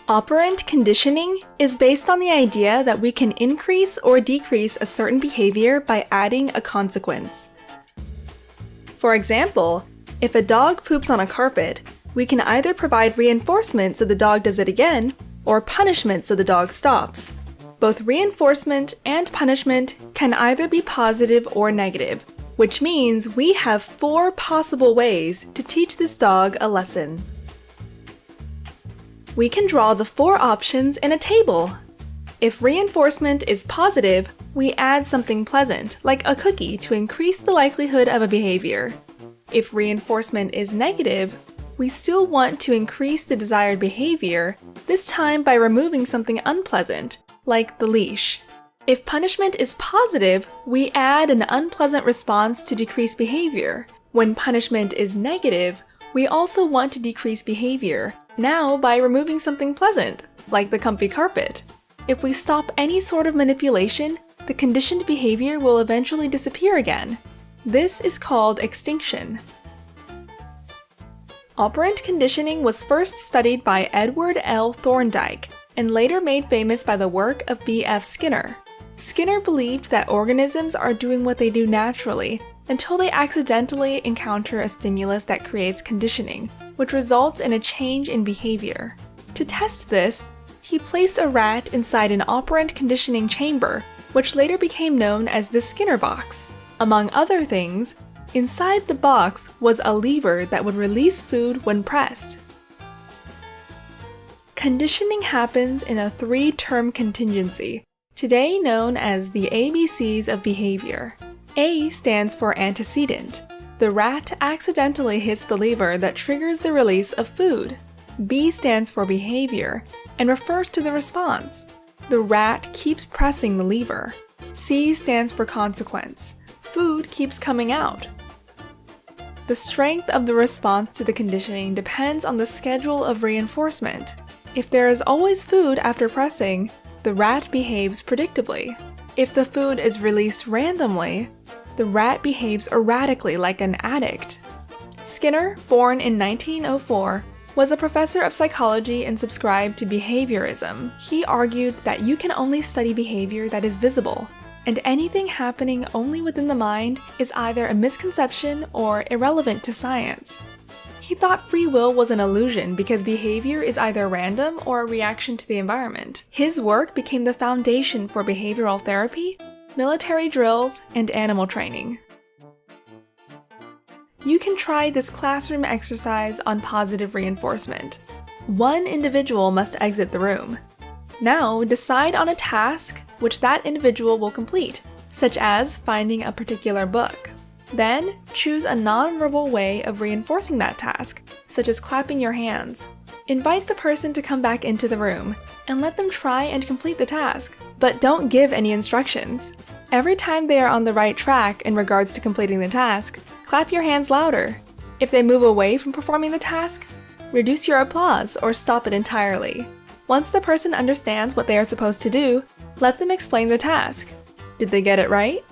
Operant conditioning is based on the idea that we can increase or decrease a certain behavior by adding a consequence. For example, if a dog poops on a carpet, we can either provide reinforcement so the dog does it again, or punishment so the dog stops. Both reinforcement and punishment can either be positive or negative, which means we have 4 possible ways to teach this dog a lesson. We can draw the 4 options in a table. If reinforcement is positive, we add something pleasant, like a cookie, to increase the likelihood of a behavior. If reinforcement is negative, we still want to increase the desired behavior, this time by removing something unpleasant, like the leash. If punishment is positive, we add an unpleasant response to decrease behavior. When punishment is negative, we also want to decrease behavior, now by removing something pleasant, like the comfy carpet. If we stop any sort of manipulation, the conditioned behavior will eventually disappear again. This is called extinction. Operant conditioning was first studied by Edward L. Thorndike and later made famous by the work of B.F. Skinner. Skinner believed that organisms are doing what they do naturally until they accidentally encounter a stimulus that creates conditioning, which results in a change in behavior. To test this, he placed a rat inside an operant conditioning chamber, which later became known as the Skinner box. Among other things, inside the box was a lever that would release food when pressed. Conditioning happens in a 3-term contingency, today known as the ABCs of behavior. A stands for antecedent. The rat accidentally hits the lever that triggers the release of food. B stands for behavior and refers to the response. The rat keeps pressing the lever. C stands for consequence. Food keeps coming out. The strength of the response to the conditioning depends on the schedule of reinforcement. If there is always food after pressing, the rat behaves predictably. If the food is released randomly, the rat behaves erratically like an addict. Skinner, born in 1904, was a professor of psychology and subscribed to behaviorism. He argued that you can only study behavior that is visible, and anything happening only within the mind is either a misconception or irrelevant to science. He thought free will was an illusion because behavior is either random or a reaction to the environment. His work became the foundation for behavioral therapy, military drills, and animal training. You can try this classroom exercise on positive reinforcement. One individual must exit the room. Now decide on a task which that individual will complete, such as finding a particular book. Then choose a non-verbal way of reinforcing that task, such as clapping your hands. Invite the person to come back into the room and let them try and complete the task, but don't give any instructions. Every time they are on the right track in regards to completing the task, clap your hands louder. If they move away from performing the task, reduce your applause or stop it entirely. Once the person understands what they are supposed to do, let them explain the task. Did they get it right?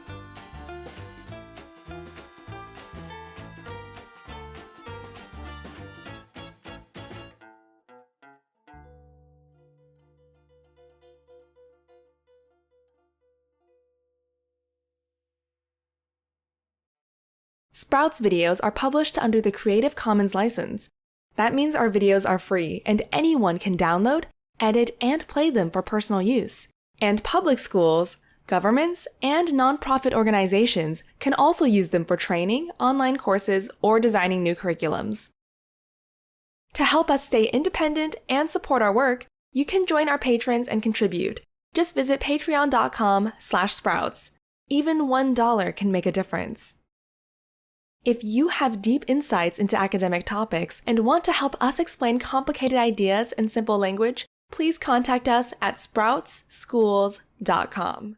Sprouts videos are published under the Creative Commons license. That means our videos are free and anyone can download, edit, and play them for personal use. And public schools, governments, and nonprofit organizations can also use them for training, online courses, or designing new curriculums. To help us stay independent and support our work, you can join our patrons and contribute. Just visit patreon.com/sprouts. Even $1 can make a difference. If you have deep insights into academic topics and want to help us explain complicated ideas in simple language, please contact us at sproutsschools.com.